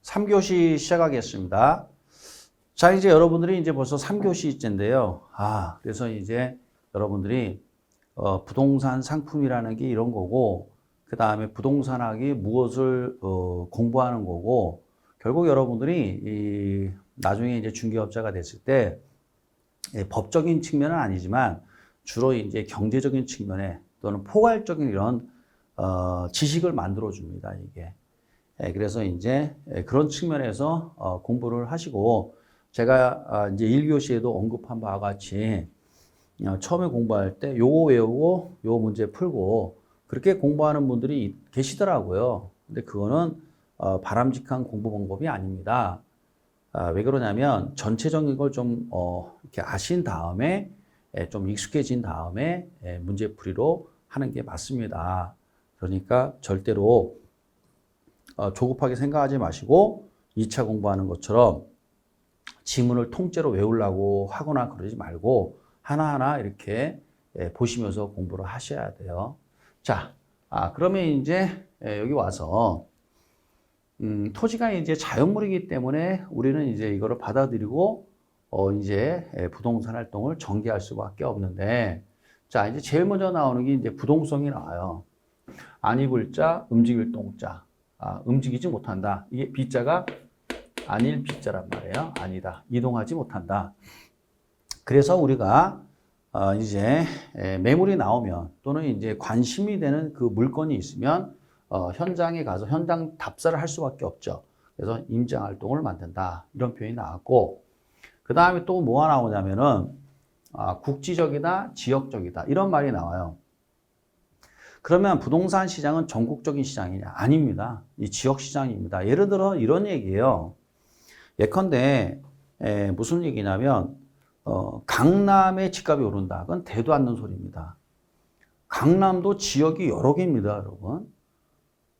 3교시 시작하겠습니다. 자, 이제 여러분들이 이제 벌써 3교시째인데요. 그래서 이제 여러분들이 부동산 상품이라는 게 이런 거고, 그 다음에 부동산학이 무엇을 공부하는 거고, 결국 여러분들이 나중에 이제 중개업자가 됐을 때 법적인 측면은 아니지만 주로 이제 경제적인 측면에 또는 포괄적인 이런 지식을 만들어 줍니다, 이게. 그래서 이제 그런 측면에서 공부를 하시고, 제가 이제 1교시에도 언급한 바와 같이 처음에 공부할 때 요거 외우고 요 문제 풀고 그렇게 공부하는 분들이 계시더라고요. 근데 그거는 바람직한 공부 방법이 아닙니다. 왜 그러냐면 전체적인 걸 좀 이렇게 아신 다음에 좀 익숙해진 다음에 문제풀이로 하는 게 맞습니다. 그러니까 절대로 조급하게 생각하지 마시고 2차 공부하는 것처럼 지문을 통째로 외우려고 하거나 그러지 말고 하나하나 이렇게 보시면서 공부를 하셔야 돼요. 자, 그러면 이제 여기 와서 토지가 이제 자연물이기 때문에 우리는 이제 이거를 받아들이고 이제 부동산 활동을 전개할 수밖에 없는데, 자, 이제 제일 먼저 나오는 게 이제 부동성이 나와요. 아니 불자, 움직일 동자. 움직이지 못한다. 이게 비자가 아닐 비자란 말이에요. 아니다. 이동하지 못한다. 그래서 우리가 이제 매물이 나오면 또는 이제 관심이 되는 그 물건이 있으면 현장에 가서 현장 답사를 할 수밖에 없죠. 그래서 임장 활동을 만든다. 이런 표현이 나왔고, 그 다음에 또 뭐가 나오냐면은 국지적이다, 지역적이다. 이런 말이 나와요. 그러면 부동산 시장은 전국적인 시장이냐? 아닙니다. 이 지역 시장입니다. 예를 들어 이런 얘기예요. 예컨대 무슨 얘기냐면 강남의 집값이 오른다. 그건 되도 않는 소리입니다. 강남도 지역이 여러 개입니다, 여러분.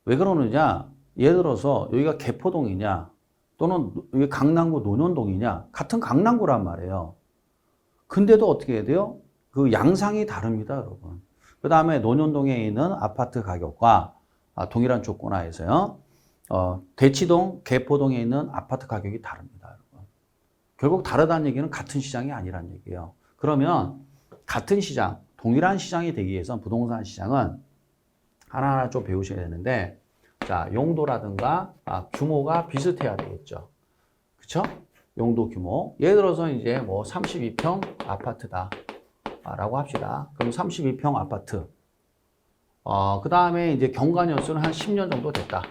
왜 그러느냐? 예를 들어서 여기가 개포동이냐 또는 여기 강남구 논현동이냐, 같은 강남구란 말이에요. 근데도 어떻게 해야 돼요? 그 양상이 다릅니다, 여러분. 그 다음에 논현동에 있는 아파트 가격과 동일한 조건 하에서요. 대치동, 개포동에 있는 아파트 가격이 다릅니다, 여러분. 결국 다르다는 얘기는 같은 시장이 아니란 얘기예요. 그러면 같은 시장, 동일한 시장이 되기 위해선 부동산 시장은 하나하나 좀 배우셔야 되는데, 자, 용도라든가 규모가 비슷해야 되겠죠. 그쵸? 용도 규모. 예를 들어서 이제 뭐 32평 아파트다 라고 합시다. 그럼 32평 아파트. 그 다음에 이제 경관 연수는 한 10년 정도 됐다.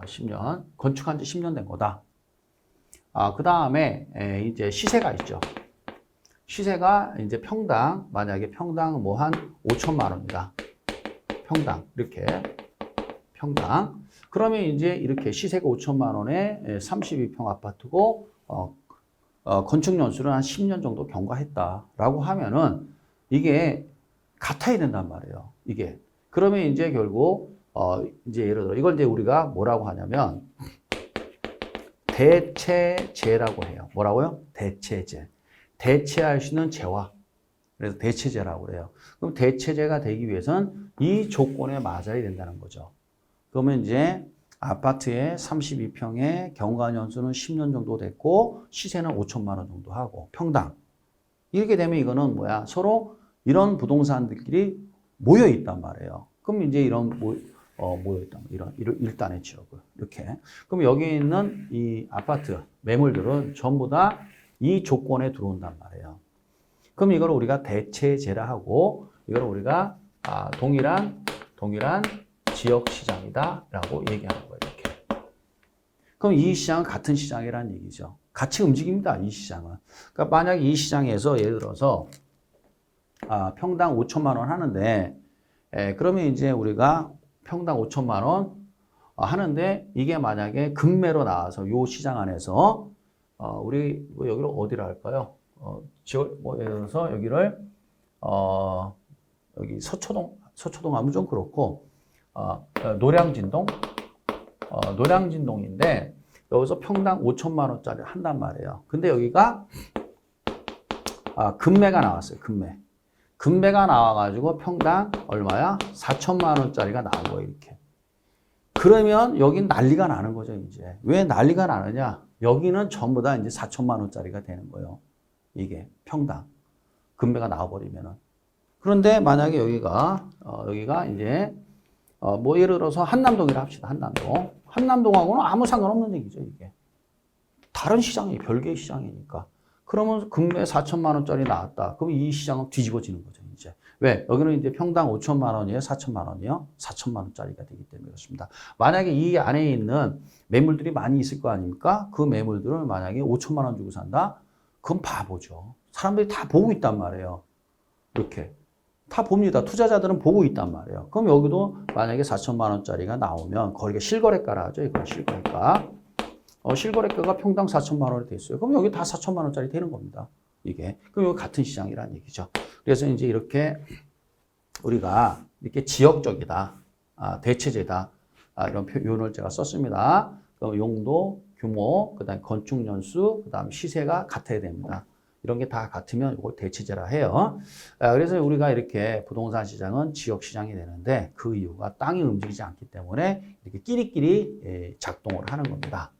10년. 건축한 지 10년 된 거다. 그 다음에 이제 시세가 있죠. 시세가 이제 평당, 만약에 평당 뭐 한 5천만 원이다. 평당. 이렇게. 평당. 그러면 이제 이렇게 시세가 5천만 원에 32평 아파트고, 건축 연수를 한 10년 정도 경과했다라고 하면은 이게 같아야 된단 말이에요. 이게. 그러면 이제 결국, 이제 예를 들어, 이걸 이제 우리가 뭐라고 하냐면, 대체재라고 해요. 뭐라고요? 대체재. 대체할 수 있는 재화. 그래서 대체재라고 해요. 그럼 대체재가 되기 위해서는 이 조건에 맞아야 된다는 거죠. 그러면 이제 아파트에 32평에 경관 연수는 10년 정도 됐고, 시세는 5천만 원 정도 하고, 평당. 이렇게 되면 이거는 뭐야? 서로 이런 부동산들끼리 모여 있단 말이에요. 그럼 이제 이런 모여 있단 말이에요. 이런 일단의 지역을. 이렇게. 그럼 여기 있는 이 아파트 매물들은 전부 다 이 조건에 들어온단 말이에요. 그럼 이걸 우리가 대체재라 하고, 이걸 우리가 동일한 지역 시장이다라고 얘기하는 거예요. 이렇게. 그럼 이 시장은 같은 시장이라는 얘기죠. 같이 움직입니다. 이 시장은. 그러니까 만약 이 시장에서 예를 들어서 평당 5천만 원 하는데, 그러면 이제 우리가 평당 5천만 원 하는데, 이게 만약에 급매로 나와서 이 시장 안에서 우리 여기를 어디로 할까요? 지역 뭐 예를 들어서 여기를 여기 서초동 하면 좀 그렇고, 노량진동, 노량진동인데 여기서 평당 5천만 원짜리 한단 말이에요. 근데 여기가 급매가 나왔어요. 급매가 나와가지고 평당 얼마야? 4천만 원짜리가 나온 거예요. 이렇게 그러면 여긴 난리가 나는 거죠, 이제. 왜 난리가 나느냐? 여기는 전부 다 이제 4천만 원짜리가 되는 거예요. 이게 평당. 금매가 나와버리면은. 그런데 만약에 여기가 이제, 뭐 예를 들어서 한남동이라 합시다, 한남동. 한남동하고는 아무 상관없는 얘기죠, 이게. 다른 시장이 별개의 시장이니까. 그러면 금매 4천만 원짜리 나왔다. 그럼 이 시장은 뒤집어지는 거죠, 이제. 왜? 여기는 이제 평당 5천만 원이에요? 4천만 원이요? 4천만 원짜리가 되기 때문에 그렇습니다. 만약에 이 안에 있는 매물들이 많이 있을 거 아닙니까? 그 매물들을 만약에 5천만 원 주고 산다? 그건 바보죠. 사람들이 다 보고 있단 말이에요. 이렇게. 다 봅니다. 투자자들은 보고 있단 말이에요. 그럼 여기도 만약에 4천만 원짜리가 나오면 거기가 실거래가라 하죠. 이건 실거래가. 실거래가가 평당 4천만 원이 됐어요. 그럼 여기 다 4천만 원짜리 되는 겁니다. 이게. 그럼 여기 같은 시장이라는 얘기죠. 그래서 이제 이렇게 우리가 이렇게 지역적이다, 대체제다, 이런 표현을 제가 썼습니다. 그럼 용도, 규모, 그 다음에 건축 연수, 그 다음에 시세가 같아야 됩니다. 이런 게 다 같으면 이걸 대체제라 해요. 그래서 우리가 이렇게 부동산 시장은 지역 시장이 되는데 그 이유가 땅이 움직이지 않기 때문에 이렇게 끼리끼리 작동을 하는 겁니다.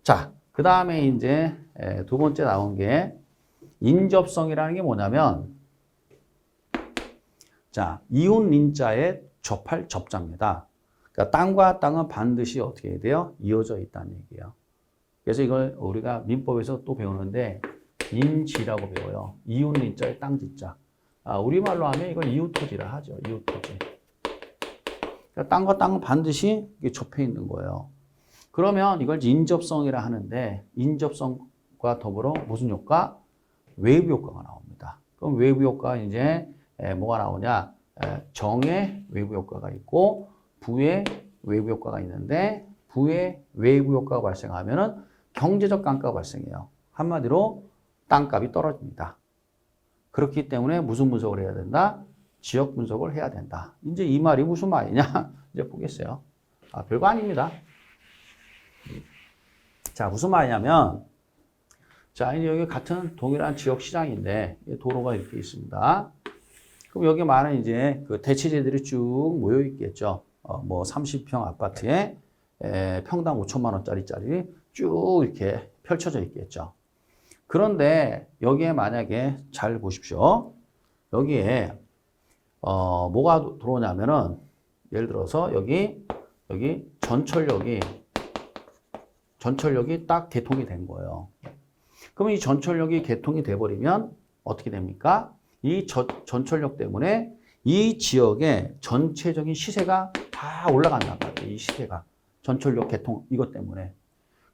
자, 그 다음에 이제 두 번째 나온 게 인접성이라는 게 뭐냐면, 자, 이웃 인자에 접할 접자입니다. 그러니까 땅과 땅은 반드시 어떻게 해야 돼요? 이어져 있다는 얘기예요. 그래서 이걸 우리가 민법에서 또 배우는데 인지라고 배워요. 이웃 인자에 땅지자. 우리말로 하면 이걸 이웃토지라 하죠. 이웃토지. 그러니까 땅과 땅은 반드시 접해 있는 거예요. 그러면 이걸 인접성이라 하는데 인접성과 더불어 무슨 효과? 외부 효과가 나옵니다. 그럼 외부 효과가 이제 뭐가 나오냐? 정의 외부 효과가 있고 부의 외부 효과가 있는데 부의 외부 효과가 발생하면은 경제적 감가가 발생해요. 한마디로 땅값이 떨어집니다. 그렇기 때문에 무슨 분석을 해야 된다? 지역 분석을 해야 된다. 이제 이 말이 무슨 말이냐? 이제 보겠어요. 별거 아닙니다. 자, 무슨 말이냐면, 자, 이제 여기 같은 동일한 지역 시장인데, 도로가 이렇게 있습니다. 그럼 여기 많은 이제 그 대체제들이 쭉 모여 있겠죠. 뭐 30평 아파트에 평당 5천만 원짜리 쭉 이렇게 펼쳐져 있겠죠. 그런데 여기에 만약에 잘 보십시오. 여기에 뭐가 들어오냐면은 예를 들어서 여기 전철역이 딱 개통이 된 거예요. 그럼 이 전철역이 개통이 돼 버리면 어떻게 됩니까? 이 전철역 때문에 이 지역의 전체적인 시세가 다 올라간단 말이에요. 이 시세가 전철역 개통 이것 때문에.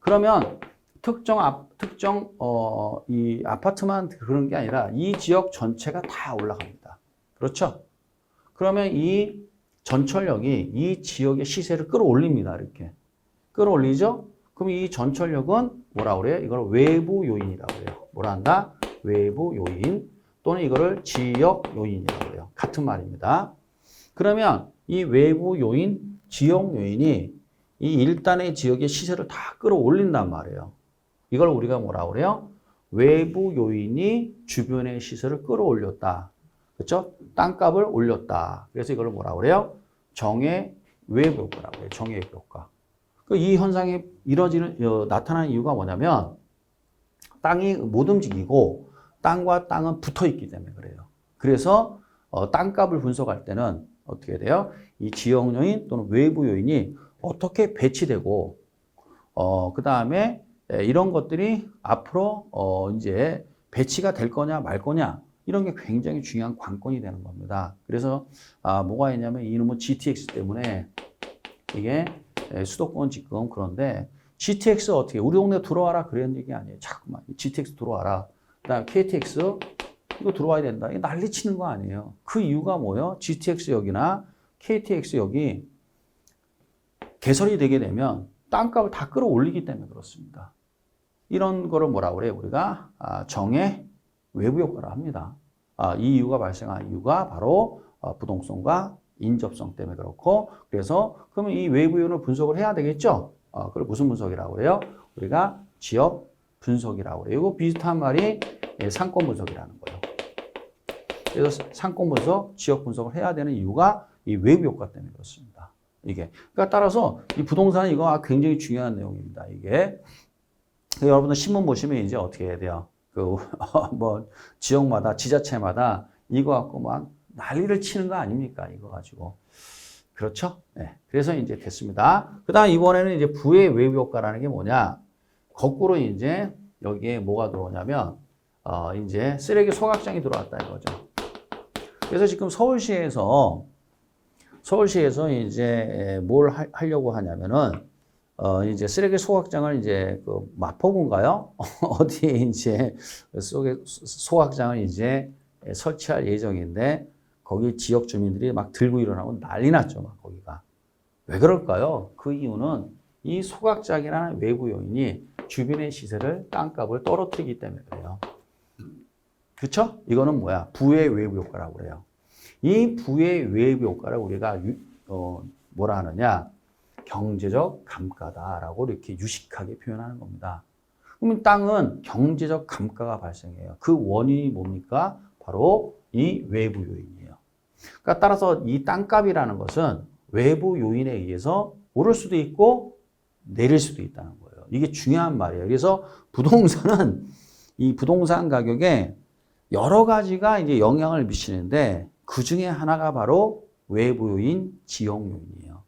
그러면 이 아파트만 그런 게 아니라 이 지역 전체가 다 올라갑니다. 그렇죠? 그러면 이 전철역이 이 지역의 시세를 끌어올립니다. 이렇게. 끌어올리죠? 그럼 이 전철역은 뭐라 그래요? 이걸 외부 요인이라고 해요. 뭐라 한다? 외부 요인 또는 이거를 지역 요인이라고 해요. 같은 말입니다. 그러면 이 외부 요인, 지역 요인이 이 일단의 지역의 시세를 다 끌어올린단 말이에요. 이걸 우리가 뭐라 그래요? 외부 요인이 주변의 시세를 끌어올렸다. 그렇죠? 땅값을 올렸다. 그래서 이걸 뭐라 그래요? 정의 외부 효과라고 해요. 정의 외부 효과. 이 현상이 나타나는 이유가 뭐냐면 땅이 못 움직이고 땅과 땅은 붙어 있기 때문에 그래요. 그래서 땅값을 분석할 때는 어떻게 돼요? 이 지역 요인 또는 외부 요인이 어떻게 배치되고 그 다음에 이런 것들이 앞으로 이제 배치가 될 거냐 말 거냐 이런 게 굉장히 중요한 관건이 되는 겁니다. 그래서 뭐가 있냐면 이놈은 GTX 때문에 이게 수도권 지금 그런데 GTX 어떻게 우리 동네 들어와라 그런 얘기 아니에요. 자꾸만 GTX 들어와라. 그다음 KTX 이거 들어와야 된다. 이거 난리 치는 거 아니에요. 그 이유가 뭐예요? GTX역이나 KTX역이 개설이 되게 되면 땅값을 다 끌어올리기 때문에 그렇습니다. 이런 거를 뭐라고 그래요? 우리가 정의 외부 효과라 합니다. 이 이유가 발생한 이유가 바로 부동성과 인접성 때문에 그렇고 그래서 그러면 이 외부 요인을 분석을 해야 되겠죠? 그걸 무슨 분석이라고 그래요? 우리가 지역 분석이라고 그래요. 이거 비슷한 말이 상권 분석이라는 거예요. 그래서 상권 분석, 지역 분석을 해야 되는 이유가 이 외부 효과 때문에 그렇습니다. 이게. 그러니까 따라서 이 부동산 이거 굉장히 중요한 내용입니다. 이게. 여러분들 신문 보시면 이제 어떻게 해야 돼요? 뭐, 지역마다, 지자체마다 이거 갖고 막 난리를 치는 거 아닙니까? 이거 가지고. 그렇죠? 네. 그래서 이제 됐습니다. 그 다음 이번에는 이제 부의 외부 효과라는 게 뭐냐? 거꾸로 이제 여기에 뭐가 들어오냐면, 이제 쓰레기 소각장이 들어왔다 이거죠. 그래서 지금 서울시에서 이제 뭘 하려고 하냐면은, 이제 쓰레기 소각장을 이제 그 마포구인가요? 어디에 이제 소각장을 이제 설치할 예정인데, 거기 지역 주민들이 막 들고 일어나고 난리 났죠, 막 거기가. 왜 그럴까요? 그 이유는 이 소각장이라는 외부 요인이 주변의 시세를 땅값을 떨어뜨리기 때문에 그래요. 그쵸? 이거는 뭐야? 부의 외부 효과라고 그래요. 이 부의 외부 효과를 우리가 뭐라 하느냐? 경제적 감가다라고 이렇게 유식하게 표현하는 겁니다. 그러면 땅은 경제적 감가가 발생해요. 그 원인이 뭡니까? 바로 이 외부 요인이에요. 그러니까 따라서 이 땅값이라는 것은 외부 요인에 의해서 오를 수도 있고 내릴 수도 있다는 거예요. 이게 중요한 말이에요. 그래서 부동산은 이 부동산 가격에 여러 가지가 이제 영향을 미치는데 그 중에 하나가 바로 외부 요인, 지역 요인이에요.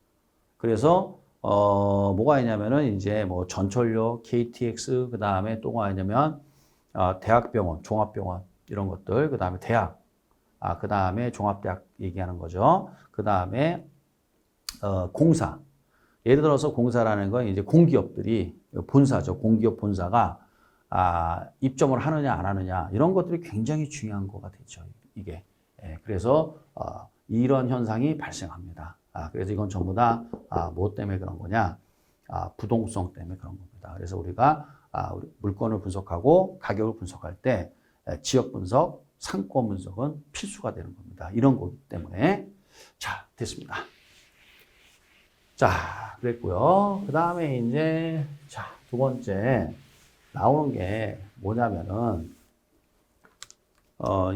그래서 뭐가 있냐면은 이제 뭐 전철역, KTX, 그 다음에 또 뭐가 있냐면 대학병원, 종합병원 이런 것들, 그 다음에 대학, 그 다음에 종합대학 얘기하는 거죠. 그 다음에 공사. 예를 들어서 공사라는 건 이제 공기업들이 본사죠. 공기업 본사가 입점을 하느냐 안 하느냐 이런 것들이 굉장히 중요한 거가 되죠. 이게. 그래서 이런 현상이 발생합니다. 그래서 이건 전부 다 뭐 때문에 그런 거냐? 부동성 때문에 그런 겁니다. 그래서 우리가 물건을 분석하고 가격을 분석할 때 지역 분석, 상권 분석은 필수가 되는 겁니다. 이런 거기 때문에. 자, 됐습니다. 자, 그랬고요. 그 다음에 이제 자, 두 번째 나오는 게 뭐냐면은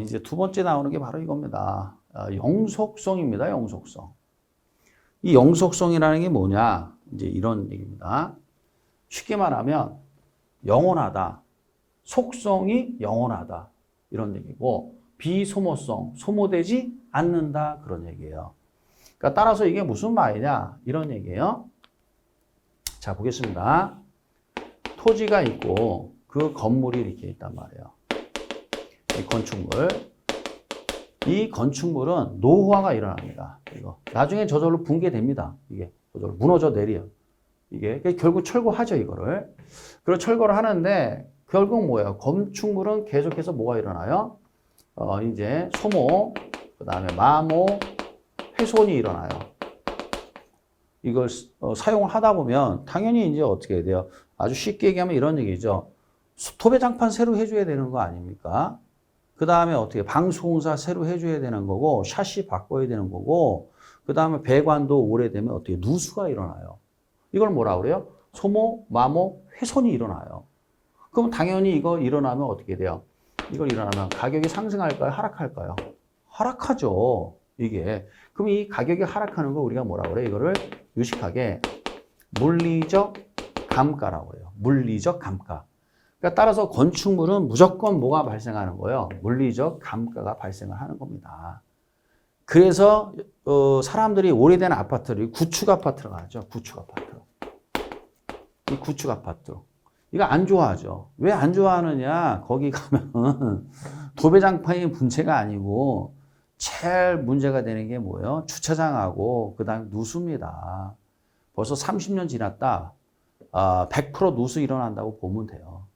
이제 두 번째 나오는 게 바로 이겁니다. 영속성입니다. 영속성. 이 영속성이라는 게 뭐냐? 이제 이런 얘기입니다. 쉽게 말하면 영원하다. 속성이 영원하다. 이런 얘기고 비소모성, 소모되지 않는다. 그런 얘기예요. 그러니까 따라서 이게 무슨 말이냐? 이런 얘기예요. 자, 보겠습니다. 토지가 있고 그 건물이 이렇게 있단 말이에요. 이 건축물. 이 건축물은 노후화가 일어납니다. 이거 나중에 저절로 붕괴됩니다. 이게 저절로 무너져 내려요. 이게 결국 철거하죠, 이거를. 그리고 철거를 하는데 결국 뭐예요? 건축물은 계속해서 뭐가 일어나요? 이제 소모, 그 다음에 마모, 훼손이 일어나요. 이걸 사용을 하다 보면 당연히 이제 어떻게 돼요? 아주 쉽게 얘기하면 이런 얘기죠. 도배장판 새로 해줘야 되는 거 아닙니까? 그 다음에 어떻게 방수공사 새로 해줘야 되는 거고 샤시 바꿔야 되는 거고 그 다음에 배관도 오래되면 어떻게 누수가 일어나요. 이걸 뭐라 그래요? 소모, 마모, 훼손이 일어나요. 그럼 당연히 이거 일어나면 어떻게 돼요? 이걸 일어나면 가격이 상승할까요? 하락할까요? 하락하죠. 이게. 그럼 이 가격이 하락하는 거 우리가 뭐라 그래요? 이거를 유식하게 물리적 감가라고 해요. 물리적 감가. 그러니까 따라서 건축물은 무조건 뭐가 발생하는 거예요? 물리적 감가가 발생을 하는 겁니다. 그래서 사람들이 오래된 아파트를 구축 아파트라고 하죠. 구축 아파트. 이 구축 아파트. 이거 안 좋아하죠. 왜 안 좋아하느냐? 거기 가면 도배장판이 문제가 아니고 제일 문제가 되는 게 뭐예요? 주차장하고 그다음에 누수입니다. 벌써 30년 지났다. 100% 누수 일어난다고 보면 돼요.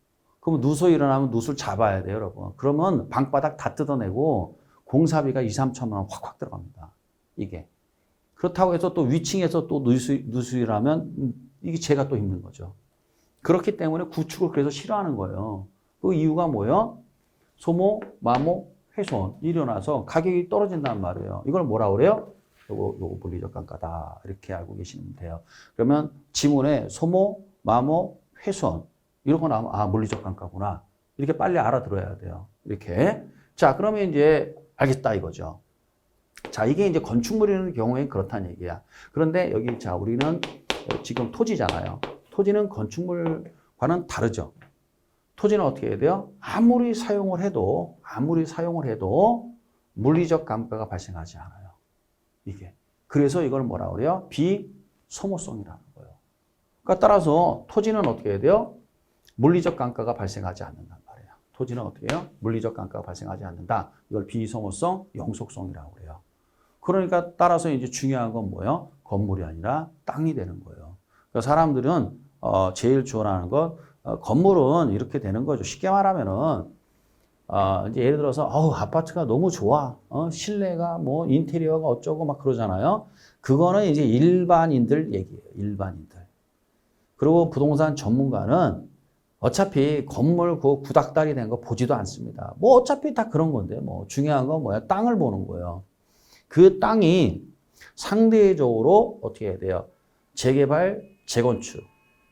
그럼 누수 일어나면 누수를 잡아야 돼요, 여러분. 그러면 방바닥 다 뜯어내고 공사비가 2, 3천만 원 확확 들어갑니다. 이게. 그렇다고 해서 또 위층에서 또 누수 일어나면 이게 제가 또 힘든 거죠. 그렇기 때문에 구축을 그래서 싫어하는 거예요. 그 이유가 뭐예요? 소모, 마모, 훼손 일어나서 가격이 떨어진단 말이에요. 이걸 뭐라 그래요? 요거 물리적 감가다. 이렇게 알고 계시면 돼요. 그러면 지문에 소모, 마모, 훼손 이런 거 나오면 물리적 감가구나. 이렇게 빨리 알아들어야 돼요. 이렇게. 자, 그러면 이제 알겠다 이거죠. 자, 이게 이제 건축물이라는 경우엔 그렇다는 얘기야. 그런데 여기 자, 우리는 지금 토지잖아요. 토지는 건축물과는 다르죠. 토지는 어떻게 해야 돼요? 아무리 사용을 해도 물리적 감가가 발생하지 않아요. 이게. 그래서 이걸 뭐라 그래요? 비소모성이라는 거예요. 그러니까 따라서 토지는 어떻게 해야 돼요? 물리적 감가가 발생하지 않는단 말이에요. 토지는 어떻게 해요? 물리적 감가가 발생하지 않는다. 이걸 비소모성, 영속성이라고 그래요. 그러니까 따라서 이제 중요한 건 뭐예요? 건물이 아니라 땅이 되는 거예요. 그러니까 사람들은 제일 주원하는 건 건물은 이렇게 되는 거죠. 쉽게 말하면은 이제 예를 들어서 아파트가 너무 좋아. 실내가 뭐 인테리어가 어쩌고 막 그러잖아요. 그거는 이제 일반인들 얘기예요. 일반인들. 그리고 부동산 전문가는 어차피 건물 그 구닥다리 된 거 보지도 않습니다. 뭐 어차피 다 그런 건데 뭐 중요한 건 뭐야? 땅을 보는 거예요. 그 땅이 상대적으로 어떻게 해야 돼요? 재개발, 재건축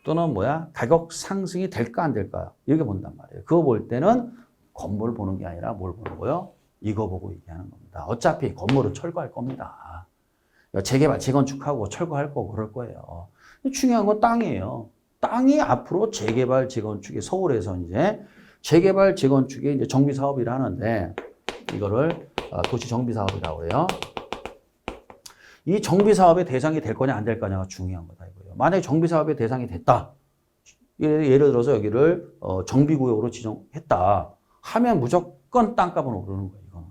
또는 뭐야? 가격 상승이 될까 안 될까요? 이렇게 본단 말이에요. 그거 볼 때는 건물 보는 게 아니라 뭘 보는 거예요? 이거 보고 얘기하는 겁니다. 어차피 건물은 철거할 겁니다. 재개발, 재건축하고 철거할 거고 그럴 거예요. 중요한 건 땅이에요. 땅이 앞으로 재개발, 재건축이 서울에서 이제 재개발, 재건축이 이제 정비 사업이라 하는데 이거를 도시 정비 사업이라고 해요. 이 정비 사업의 대상이 될 거냐 안 될 거냐가 중요한 거다 이거예요. 만약에 정비 사업의 대상이 됐다. 예를 들어서 여기를 정비구역으로 지정했다. 하면 무조건 땅값은 오르는 거예요. 이거는.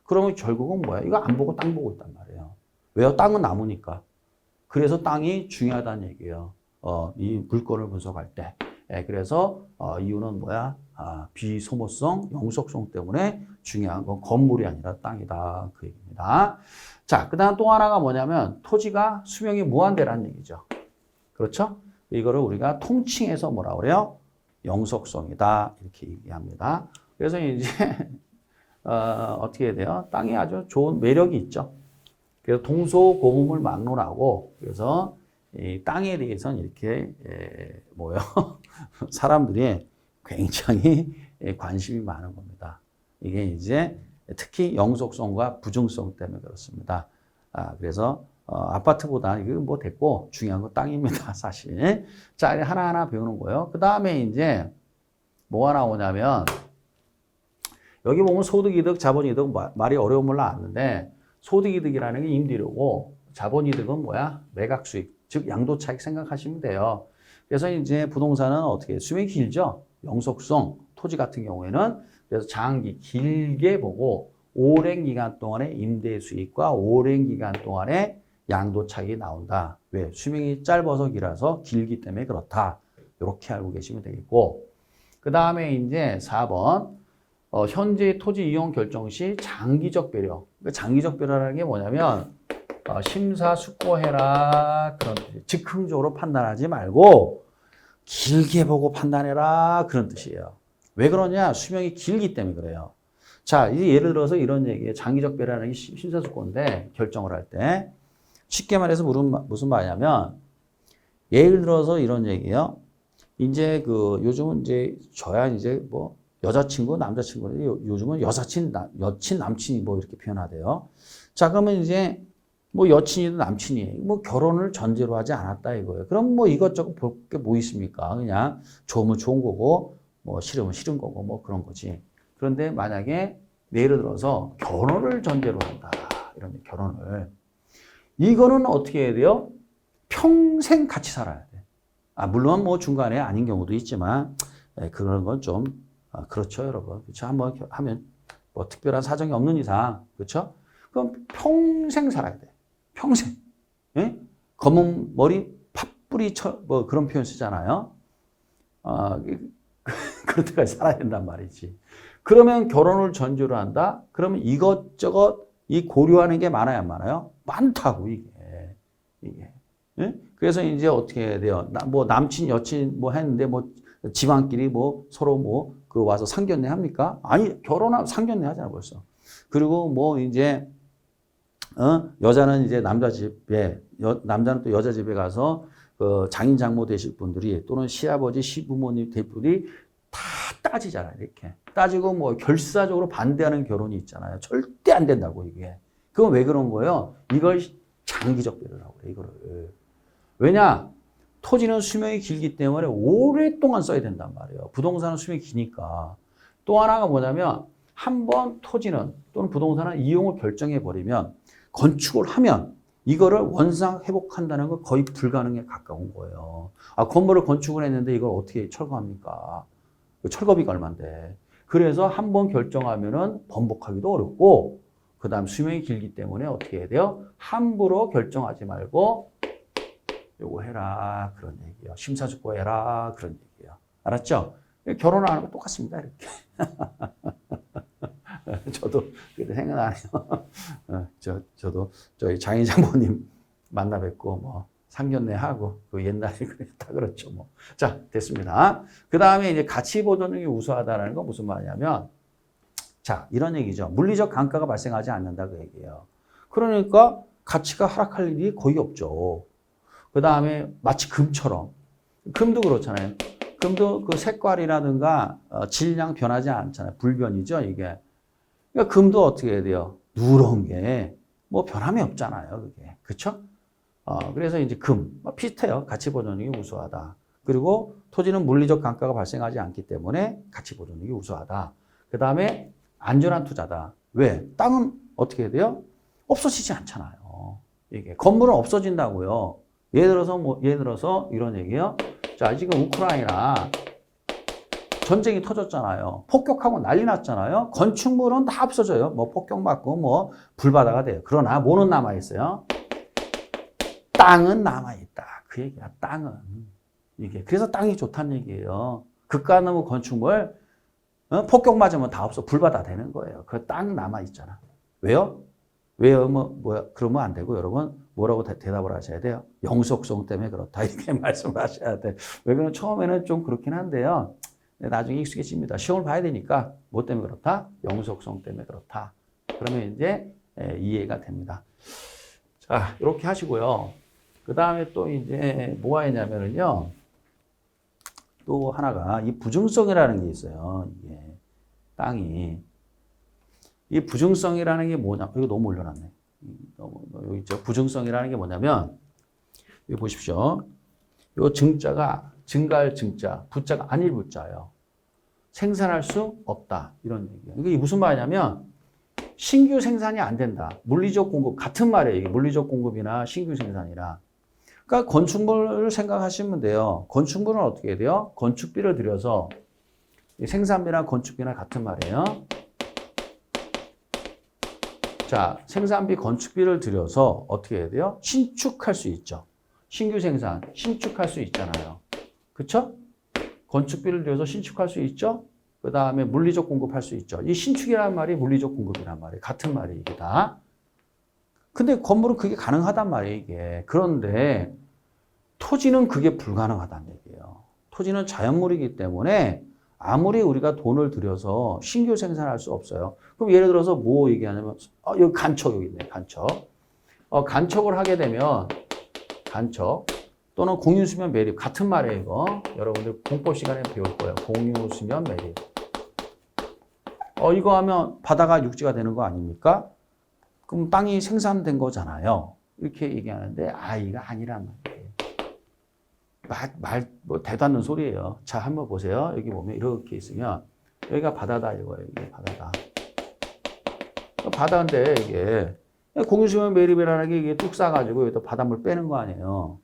그러면 결국은 뭐야? 이거 안 보고 땅 보고 있단 말이에요. 왜요? 땅은 나무니까. 그래서 땅이 중요하다는 얘기예요. 이 물건을 분석할 때. 그래서 이유는 뭐야? 비소모성, 영속성 때문에 중요한 건 건물이 아니라 땅이다. 그 얘기입니다. 자, 그 다음 또 하나가 뭐냐면 토지가 수명이 무한대라는 얘기죠. 그렇죠? 이거를 우리가 통칭해서 뭐라 그래요? 영속성이다. 이렇게 얘기합니다. 그래서 이제 어떻게 해야 돼요? 땅이 아주 좋은 매력이 있죠. 그래서 동서고금을 막론하고 그래서 이 땅에 대해서는 이렇게 뭐요? 사람들이 굉장히 관심이 많은 겁니다. 이게 이제 특히 영속성과 부중성 때문에 그렇습니다. 그래서 아파트보다 이거 뭐 됐고 중요한 건 땅입니다, 사실. 자, 하나하나 배우는 거예요. 그 다음에 이제 뭐가 나오냐면 여기 보면 소득이득, 자본이득 말이 어려운 걸 아는데 소득이득이라는 게 임대료고 자본이득은 뭐야? 매각수익, 즉 양도차익 생각하시면 돼요. 그래서 이제 부동산은 어떻게 수명이 길죠? 영속성, 토지 같은 경우에는 그래서 장기 길게 보고 오랜 기간 동안의 임대 수익과 오랜 기간 동안의 양도차익이 나온다. 왜? 수명이 짧아서 길어서 길기 때문에 그렇다. 이렇게 알고 계시면 되겠고 그 다음에 이제 4번 현재 토지 이용 결정 시 장기적 배려. 그러니까 장기적 배려라는 게 뭐냐면 심사숙고해라 그런 뜻이에요. 즉흥적으로 판단하지 말고 길게 보고 판단해라 그런 뜻이에요. 왜 그러냐? 수명이 길기 때문에 그래요. 자, 이제 예를 들어서 이런 얘기예요. 장기적 배려라는 게 심사숙고인데 결정을 할 때 쉽게 말해서 무슨 말이냐면 예를 들어서 이런 얘기예요. 이제 요즘은 이제 저야 이제 뭐 여자친구, 남자친구는 요즘은 여친, 남친이 뭐 이렇게 표현하대요. 자, 그러면 이제 뭐 여친이든 남친이 뭐 결혼을 전제로 하지 않았다 이거예요. 그럼 뭐 이것저것 볼 게 뭐 있습니까? 그냥 좋으면 좋은 거고 뭐 싫으면 싫은 거고 뭐 그런 거지. 그런데 만약에 예를 들어서 결혼을 전제로 한다. 이런 결혼을. 이거는 어떻게 해야 돼요? 평생 같이 살아야 돼. 물론 뭐 중간에 아닌 경우도 있지만 그런 건 좀 그렇죠, 여러분. 그렇죠? 한번 하면 뭐 특별한 사정이 없는 이상, 그렇죠? 그럼 평생 살아야 돼. 평생. 예? 검은 머리 팥뿌리 뭐 그런 표현 쓰잖아요. 그럴 때까지 살아야 된단 말이지. 그러면 결혼을 전제로 한다? 그러면 이것저것 이 고려하는 게 많아요, 안 많아요? 많다고, 이게. 예? 그래서 이제 어떻게 해야 돼요? 뭐 남친, 여친 뭐 했는데 뭐 집안끼리 뭐 서로 뭐 와서 상견례 합니까? 아니, 결혼하면 상견례 하잖아, 벌써. 그리고 뭐 이제, 여자는 이제 남자 집에, 남자는 또 여자 집에 가서 장인 장모 되실 분들이 또는 시아버지, 시부모님 될 분이 다 따지잖아요, 이렇게. 따지고 뭐 결사적으로 반대하는 결혼이 있잖아요. 절대 안 된다고, 이게. 그건 왜 그런 거예요? 이걸 장기적 배려라고 그래, 이거를. 왜냐? 토지는 수명이 길기 때문에 오랫동안 써야 된단 말이에요. 부동산은 수명이 기니까. 또 하나가 뭐냐면 한 번 토지는 또는 부동산은 이용을 결정해 버리면 건축을 하면 이거를 원상 회복한다는 건 거의 불가능에 가까운 거예요. 아, 건물을 건축을 했는데 이걸 어떻게 철거합니까? 철거비가 얼만데. 그래서 한 번 결정하면은 번복하기도 어렵고, 그 다음 수명이 길기 때문에 어떻게 해야 돼요? 함부로 결정하지 말고 요거 해라 그런 얘기예요. 심사숙고 해라 그런 얘기예요. 알았죠? 결혼하는 거 똑같습니다. 이렇게. 저도 그때 생각나네요. 저도 저희 장인 장모님 만나 뵙고 뭐 상견례 하고 그 옛날에 다 그렇죠. 뭐. 자, 됐습니다. 그 다음에 이제 가치 보존력이 우수하다는 건 무슨 말이냐면, 자, 이런 얘기죠. 물리적 감가가 발생하지 않는다 그 얘기예요. 그러니까 가치가 하락할 일이 거의 없죠. 그 다음에 마치 금처럼, 금도 그렇잖아요. 금도 그 색깔이라든가 질량 변하지 않잖아요. 불변이죠, 이게. 그러니까 금도 어떻게 해야 돼요? 누런 게 뭐 변함이 없잖아요, 그게. 그쵸? 그래서 이제 금, 비슷해요. 가치 보존력이 우수하다. 그리고 토지는 물리적 감가가 발생하지 않기 때문에 가치 보존력이 우수하다. 그 다음에 안전한 투자다. 왜? 땅은 어떻게 해야 돼요? 없어지지 않잖아요. 이게 건물은 없어진다고요. 예를 들어서 이런 얘기예요. 자, 지금 우크라이나 전쟁이 터졌잖아요. 폭격하고 난리 났잖아요. 건축물은 다 없어져요. 뭐 폭격 맞고 뭐 불바다가 돼요. 그러나 뭐는 남아 있어요? 땅은 남아 있다. 그 얘기야. 땅은 이게 그래서 땅이 좋다는 얘기예요. 극가나무 건축물 폭격 맞으면 다 없어. 불바다 되는 거예요. 그 땅 남아 있잖아. 왜요? 왜요? 그러면 안 되고, 여러분, 뭐라고 대답을 하셔야 돼요? 영속성 때문에 그렇다. 이렇게 말씀을 하셔야 돼. 왜 그러면 처음에는 좀 그렇긴 한데요. 나중에 익숙해집니다. 시험을 봐야 되니까, 뭐 때문에 그렇다? 영속성 때문에 그렇다. 그러면 이제 이해가 됩니다. 자, 이렇게 하시고요. 그 다음에 또 이제 뭐가 있냐면은요. 또 하나가 이 부증성이라는 게 있어요. 이게 땅이. 이 부증성이라는 게 뭐냐? 이거 너무 올려놨네. 여기 있죠. 부증성이라는 게 뭐냐면, 여기 보십시오. 요 증자가 증가할 증자, 부자가 아닐 부자예요. 생산할 수 없다. 이런 얘기예요. 이게 무슨 말이냐면, 신규 생산이 안 된다. 물리적 공급, 같은 말이에요. 이게 물리적 공급이나 신규 생산이나. 그러니까 건축물을 생각하시면 돼요. 건축물은 어떻게 해야 돼요? 건축비를 들여서, 생산비나 건축비나 같은 말이에요. 자, 생산비, 건축비를 들여서 어떻게 해야 돼요? 신축할 수 있죠. 신규 생산, 신축할 수 있잖아요. 그쵸? 건축비를 들여서 신축할 수 있죠? 그 다음에 물리적 공급할 수 있죠. 이 신축이라는 말이 물리적 공급이란 말이에요. 같은 말이에요, 이게 다. 근데 건물은 그게 가능하단 말이에요, 이게. 그런데 토지는 그게 불가능하다는 얘기예요. 토지는 자연물이기 때문에 아무리 우리가 돈을 들여서 신규 생산할 수 없어요. 그럼 예를 들어서 뭐 얘기하냐면, 여기 간척 여기 있네, 간척. 간척을 하게 되면, 간척 또는 공유수면 매립. 같은 말이에요, 이거. 여러분들 공법 시간에 배울 거예요. 공유수면 매립. 이거 하면 바다가 육지가 되는 거 아닙니까? 그럼 땅이 생산된 거잖아요. 이렇게 얘기하는데, 이거 아니란 말이에요. 뭐, 대도 않는 소리예요. 자, 한번 보세요. 여기 보면 이렇게 있으면, 여기가 바다다, 이거예요. 이게 바다다. 바다인데, 이게, 공유수면 매립이라는 게 이게 뚝 싸가지고 여기다 바닷물 빼는 거 아니에요.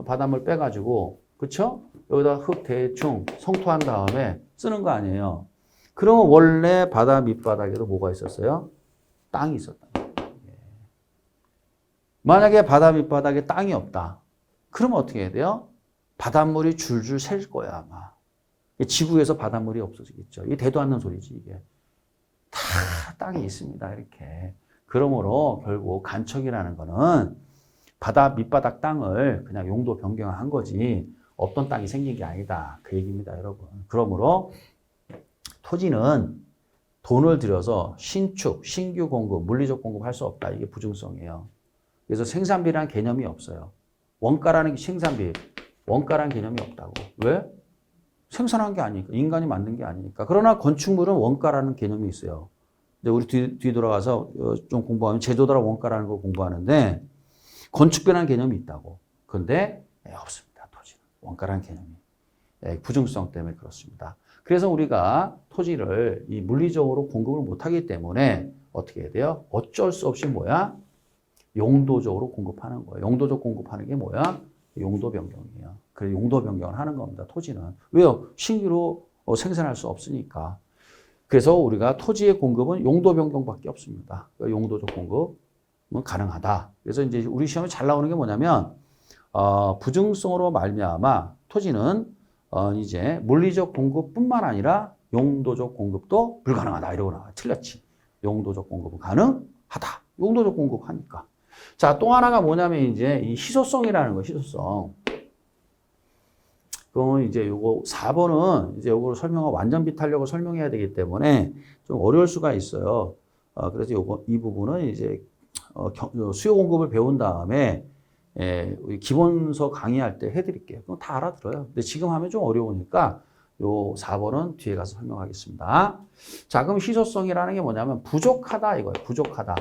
바닷물 빼가지고, 그쵸? 여기다 흙 대충 성토한 다음에 쓰는 거 아니에요. 그러면 원래 바다 밑바닥에도 뭐가 있었어요? 땅이 있었다. 만약에 바다 밑바닥에 땅이 없다. 그러면 어떻게 해야 돼요? 바닷물이 줄줄 셀 거야, 아마. 지구에서 바닷물이 없어지겠죠. 이게 대도 않는 소리지, 이게. 다 땅이 있습니다, 이렇게. 그러므로 결국 간척이라는 거는 바다 밑바닥 땅을 그냥 용도 변경한 거지, 없던 땅이 생긴 게 아니다. 그 얘기입니다, 여러분. 그러므로 토지는 돈을 들여서 신축, 신규 공급, 물리적 공급할 수 없다. 이게 부증성이에요. 그래서 생산비라는 개념이 없어요. 원가라는 게 생산비, 원가라는 개념이 없다고. 왜? 생산한 게 아니니까. 인간이 만든 게 아니니까. 그러나 건축물은 원가라는 개념이 있어요. 이제 우리 뒤 돌아가서 좀 공부하면 제조도라 원가라는 걸 공부하는데 건축비라는 개념이 있다고. 그런데 없습니다. 토지는 원가라는 개념이 부중성 때문에 그렇습니다. 그래서 우리가 토지를 이 물리적으로 공급을 못하기 때문에 어떻게 해야 돼요? 어쩔 수 없이 뭐야? 용도적으로 공급하는 거예요. 용도적 공급하는 게 뭐야? 용도 변경이에요. 그래서 용도 변경을 하는 겁니다. 토지는. 왜요? 신규로 생산할 수 없으니까. 그래서 우리가 토지의 공급은 용도 변경밖에 없습니다. 용도적 공급은 가능하다. 그래서 이제 우리 시험에 잘 나오는 게 뭐냐면 부증성으로 말미암아 토지는 이제 물리적 공급뿐만 아니라 용도적 공급도 불가능하다. 이러고 나와. 틀렸지. 용도적 공급은 가능하다. 용도적 공급하니까. 자, 또 하나가 뭐냐면 이제 이 희소성이라는 거, 희소성. 그럼 이제 요거 4번은 이제 요거를 완전 비탄력을 설명해야 되기 때문에 좀 어려울 수가 있어요. 그래서 이 부분은 이제 수요 공급을 배운 다음에 기본서 강의할 때 해드릴게요. 그럼 다 알아들어요. 근데 지금 하면 좀 어려우니까 요 4번은 뒤에 가서 설명하겠습니다. 자, 그럼 희소성이라는 게 뭐냐면 부족하다 이거예요. 부족하다.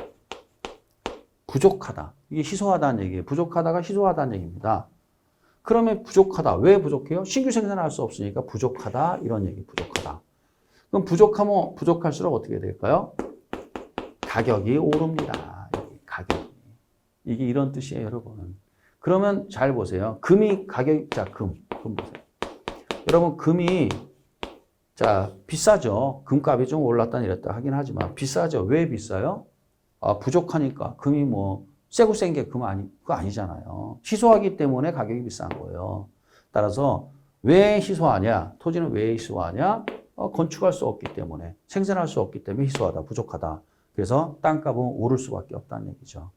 부족하다. 이게 희소하다는 얘기예요. 부족하다가 희소하다는 얘기입니다. 그러면 부족하다. 왜 부족해요? 신규 생산할 수 없으니까 부족하다. 이런 얘기, 부족하다. 그럼 부족하면 부족할수록 어떻게 될까요? 가격이 오릅니다. 가격. 이게 이런 뜻이에요, 여러분. 그러면 잘 보세요. 금이 금 보세요. 여러분, 금이, 비싸죠. 금값이 좀 올랐다 내렸다 하긴 하지만 비싸죠. 왜 비싸요? 부족하니까. 금이 세고 센 게 그거 아니잖아요. 희소하기 때문에 가격이 비싼 거예요. 따라서 왜 희소하냐? 토지는 왜 희소하냐? 건축할 수 없기 때문에, 생산할 수 없기 때문에 희소하다, 부족하다. 그래서 땅값은 오를 수밖에 없다는 얘기죠.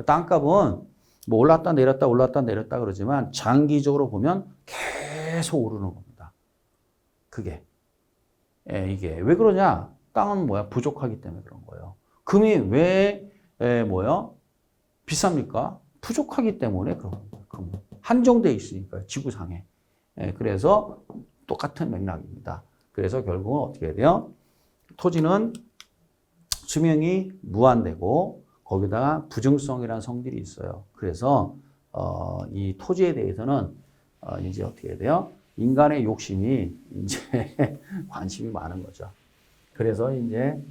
땅값은 올랐다 내렸다 그러지만 장기적으로 보면 계속 오르는 겁니다. 그게. 이게 왜 그러냐? 땅은 부족하기 때문에 그런 거예요. 금이 왜 비쌉니까? 부족하기 때문에 그런 거예요. 한정되어 있으니까요. 지구상에. 그래서 똑같은 맥락입니다. 그래서 결국은 어떻게 해야 돼요? 토지는 수명이 무한되고 거기다가 부증성이라는 성질이 있어요. 그래서 이 토지에 대해서는 이제 어떻게 해야 돼요? 인간의 욕심이 이제 관심이 많은 거죠. 그래서 이제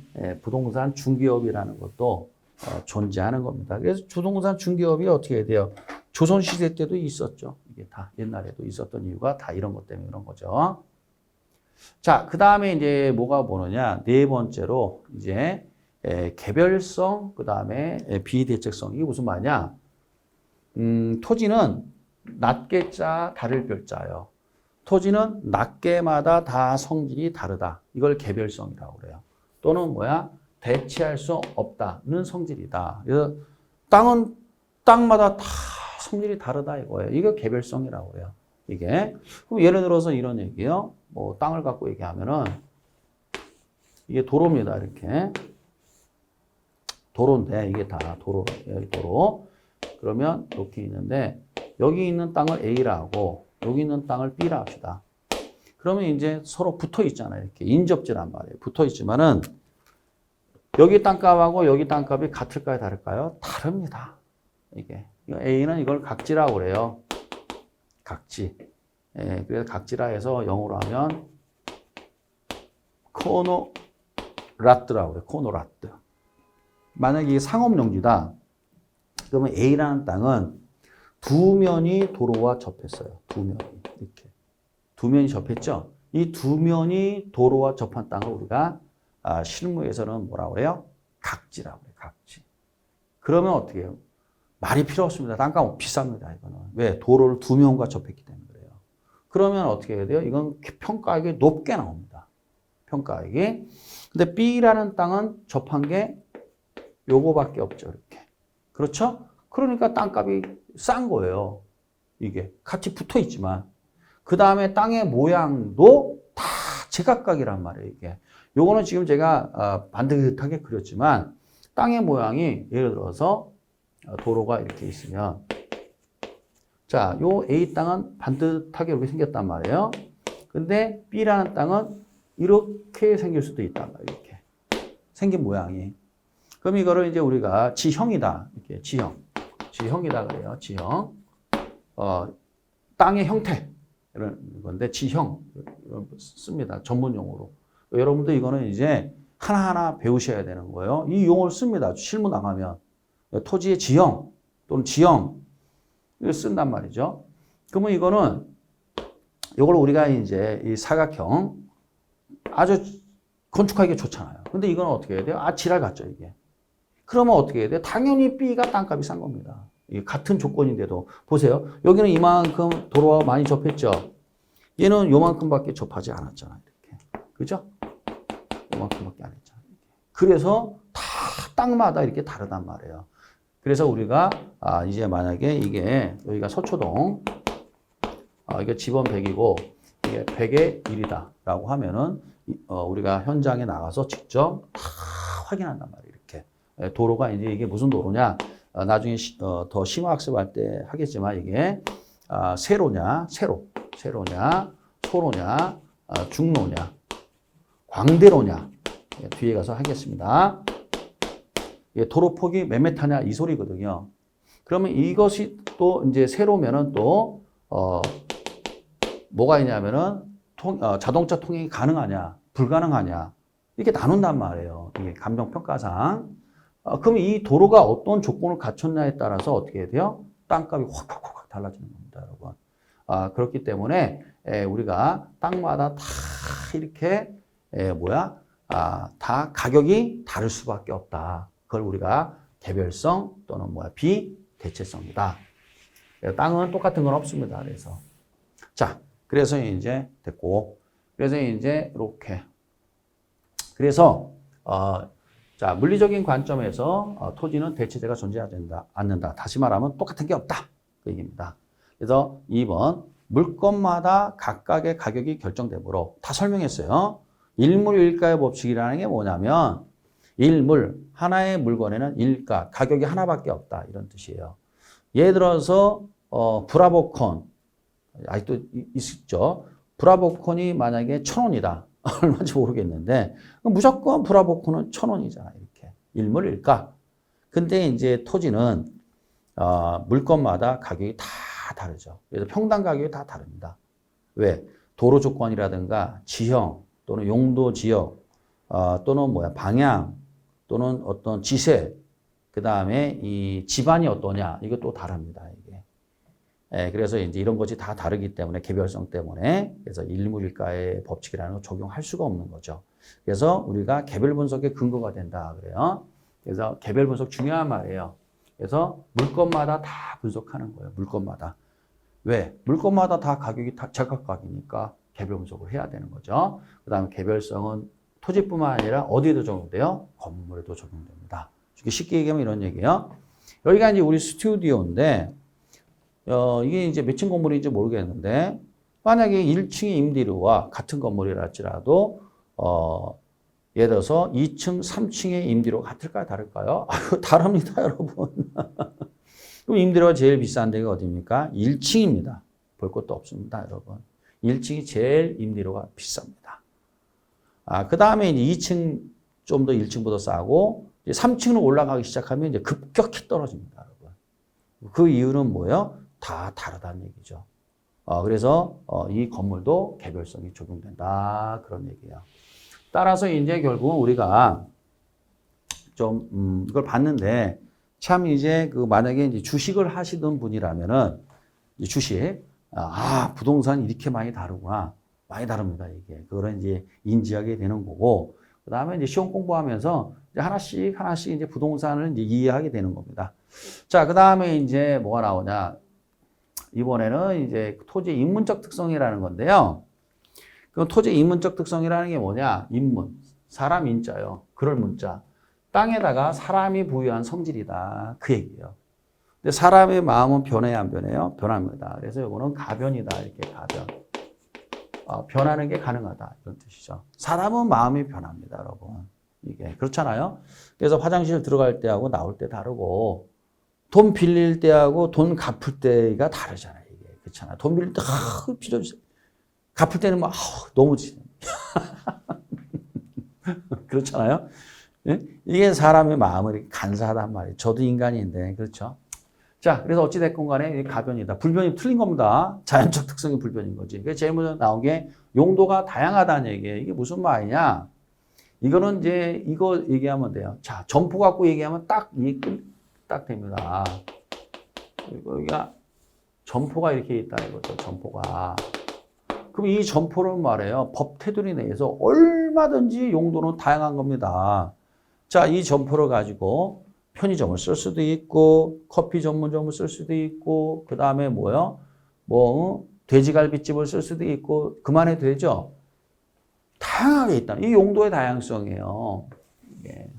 부동산 중개업이라는 것도 존재하는 겁니다. 그래서 부동산 중개업이 어떻게 해야 돼요? 조선시대 때도 있었죠. 이게 다 옛날에도 있었던 이유가 다 이런 것 때문에 그런 거죠. 자, 그 다음에 이제 뭐가 보느냐? 네 번째로 이제 개별성, 그 다음에 비대책성. 이게 무슨 말이냐? 토지는 낱개자, 다를 별자예요. 토지는 낱개마다 다 성질이 다르다. 이걸 개별성이라고 그래요. 또는 대체할 수 없다는 성질이다. 그래서 땅은 땅마다 다 성질이 다르다 이거예요. 이거 개별성이라고 그래요. 이게. 그럼 예를 들어서 이런 얘기예요. 땅을 갖고 얘기하면은 이게 도로입니다. 이렇게. 도로인데 이게 다 도로예요. 도로. 그러면 이렇게 있는데 여기 있는 땅을 A라고 여기 있는 땅을 B라 합시다. 그러면 이제 서로 붙어 있잖아요. 이렇게 인접지란 말이에요. 붙어 있지만은 여기 땅값하고 여기 땅값이 같을까요? 다를까요? 다릅니다. 이게. A는 이걸 각지라고 그래요. 각지. 그래서 각지라 해서 영어로 하면 코노라트라고 그래요. 코노라트. 만약에 이게 상업용지다. 그러면 A라는 땅은 두 면이 도로와 접했어요. 두 면이. 이렇게. 두 면이 접했죠? 이 두 면이 도로와 접한 땅을 우리가 실무에서는 뭐라고 그래요? 각지라고 그래요. 각지. 그러면 어떻게 해요? 말이 필요 없습니다. 땅값은 비쌉니다. 이거는. 왜? 도로를 두 면과 접했기 때문에 그래요. 그러면 어떻게 해야 돼요? 이건 평가액이 높게 나옵니다. 평가액이. 근데 B라는 땅은 접한 게 요거밖에 없죠. 이렇게. 그렇죠? 그러니까 땅값이 싼 거예요. 이게. 같이 붙어 있지만. 그 다음에 땅의 모양도 다 제각각이란 말이에요. 이게. 요거는 지금 제가 반듯하게 그렸지만 땅의 모양이 예를 들어서 도로가 이렇게 있으면 자, 요 A 땅은 반듯하게 이렇게 생겼단 말이에요. 근데 B라는 땅은 이렇게 생길 수도 있단 말이에요. 이렇게. 생긴 모양이. 그럼 이거를 이제 우리가 지형이다. 이렇게 지형이다 그래요. 지형. 땅의 형태. 이런 건데, 지형. 씁니다. 전문 용어로. 여러분들 이거는 이제 하나하나 배우셔야 되는 거예요. 이 용어를 씁니다. 실무 나가면. 토지의 지형 또는 지형. 이걸 쓴단 말이죠. 그러면 이거는, 이걸 우리가 이제 이 사각형 아주 건축하기가 좋잖아요. 근데 이건 어떻게 해야 돼요? 지랄 같죠, 이게. 그러면 어떻게 해야 돼요? 당연히 B가 땅값이 싼 겁니다. 이게 같은 조건인데도. 보세요. 여기는 이만큼 도로와 많이 접했죠. 얘는 요만큼밖에 접하지 않았잖아요. 이렇게. 그죠? 요만큼밖에 안 했잖아요. 그래서 다 땅마다 이렇게 다르단 말이에요. 그래서 우리가, 이제 만약에 이게, 여기가 서초동, 이게 지번 100이고, 이게 100의 1이다. 라고 하면은, 우리가 현장에 나가서 직접 다 확인한단 말이에요. 이렇게. 도로가 이제 이게 무슨 도로냐. 나중에 더 심화학습할 때 하겠지만 이게, 세로냐, 세로냐, 소로냐, 중로냐, 광대로냐. 뒤에 가서 하겠습니다. 도로 폭이 몇 메타냐 이 소리거든요. 그러면 이것이 또 이제 세로면은 또, 뭐가 있냐면은, 자동차 통행이 가능하냐, 불가능하냐, 이렇게 나눈단 말이에요. 이게 감정평가상. 그럼 이 도로가 어떤 조건을 갖췄냐에 따라서 어떻게 해야 돼요? 땅값이 확 달라지는 겁니다, 여러분. 그렇기 때문에, 우리가 땅마다 다 이렇게, 다 가격이 다를 수밖에 없다. 그걸 우리가 개별성 또는 비대체성이다. 땅은 똑같은 건 없습니다. 그래서. 자, 그래서 이제 됐고. 그래서 이제 이렇게. 그래서, 자, 물리적인 관점에서 토지는 대체재가 존재하지 않는다. 다시 말하면 똑같은 게 없다. 그 얘기입니다. 그래서 2번, 물건마다 각각의 가격이 결정되므로 다 설명했어요. 일물일가의 법칙이라는 게 뭐냐면, 일물, 하나의 물건에는 일가, 가격이 하나밖에 없다. 이런 뜻이에요. 예를 들어서, 브라보콘. 아직도 있죠. 브라보콘이 만약에 1,000원이다. 얼마인지 모르겠는데, 무조건 브라보콘은 1,000원이잖아. 이렇게. 일물일가. 근데 이제 토지는, 물건마다 가격이 다 다르죠. 그래서 평당 가격이 다 다릅니다. 왜? 도로 조건이라든가 지형 또는 용도 지역, 또는 방향, 또는 어떤 지세, 그 다음에 이 집안이 어떠냐, 이것도 다릅니다, 이게. 그래서 이제 이런 것이 다 다르기 때문에, 개별성 때문에, 그래서 일물일가의 법칙이라는 걸 적용할 수가 없는 거죠. 그래서 우리가 개별 분석의 근거가 된다, 그래요. 그래서 개별 분석 중요한 말이에요. 그래서 물건마다 다 분석하는 거예요, 물건마다. 왜? 물건마다 다 가격이 다 제각각이니까 개별 분석을 해야 되는 거죠. 그 다음에 개별성은 토지뿐만 아니라 어디에도 적용돼요? 건물에도 적용됩니다. 쉽게 얘기하면 이런 얘기예요. 여기가 이제 우리 스튜디오인데, 이게 이제 몇 층 건물인지 모르겠는데, 만약에 1층의 임대료와 같은 건물이라 할지라도, 예를 들어서 2층, 3층의 임대료가 같을까요? 다를까요? 다릅니다, 여러분. 그럼 임대료가 제일 비싼 데가 어디입니까? 1층입니다. 볼 것도 없습니다, 여러분. 1층이 제일 임대료가 비쌉니다. 그 다음에 이제 2층 좀 더 1층보다 싸고, 3층으로 올라가기 시작하면 이제 급격히 떨어집니다, 여러분. 그 이유는 뭐예요? 다 다르다는 얘기죠. 그래서 이 건물도 개별성이 적용된다. 그런 얘기예요. 따라서 이제 결국은 우리가 좀, 이걸 봤는데, 참 이제 만약에 이제 주식을 하시던 분이라면은, 주식, 부동산이 이렇게 많이 다르구나. 많이 다릅니다, 이게. 그거를 이제 인지하게 되는 거고, 그 다음에 이제 시험 공부하면서 이제 하나씩 이제 부동산을 이제 이해하게 되는 겁니다. 자, 그 다음에 이제 뭐가 나오냐. 이번에는 이제 토지의 인문적 특성이라는 건데요. 그 토지의 인문적 특성이라는 게 뭐냐. 인문. 사람 인자요. 그럴 문자. 땅에다가 사람이 부여한 성질이다. 그 얘기예요. 근데 사람의 마음은 변해야 안 변해요? 변합니다. 그래서 이거는 가변이다. 이렇게 가변. 변하는 게 가능하다. 이런 뜻이죠. 사람은 마음이 변합니다, 여러분. 이게. 그렇잖아요? 그래서 화장실 들어갈 때하고 나올 때 다르고, 돈 빌릴 때하고 돈 갚을 때가 다르잖아요, 이게. 그렇잖아요. 돈 빌릴 때, 필요 없어요. 갚을 때는 막, 너무 지. 그렇잖아요? 예? 이게 사람의 마음을 이렇게 간사하단 말이에요. 저도 인간인데, 그렇죠? 자, 그래서 어찌됐건 간에 가변이다. 불변이 틀린 겁니다. 자연적 특성이 불변인 거지. 그래서 제일 먼저 나온 게 용도가 다양하다는 얘기예요. 이게 무슨 말이냐? 이거는 이제 이거 얘기하면 돼요. 자, 점포 갖고 얘기하면 딱 됩니다. 여기가 점포가 이렇게 있다 이거죠. 점포가. 그럼 이 점포는 말이에요. 법 테두리 내에서 얼마든지 용도는 다양한 겁니다. 자, 이 점포를 가지고 편의점을 쓸 수도 있고, 커피 전문점을 쓸 수도 있고, 그 다음에 뭐요? 돼지갈비집을 쓸 수도 있고, 그만해도 되죠? 다양하게 있다. 이 용도의 다양성이에요. 예.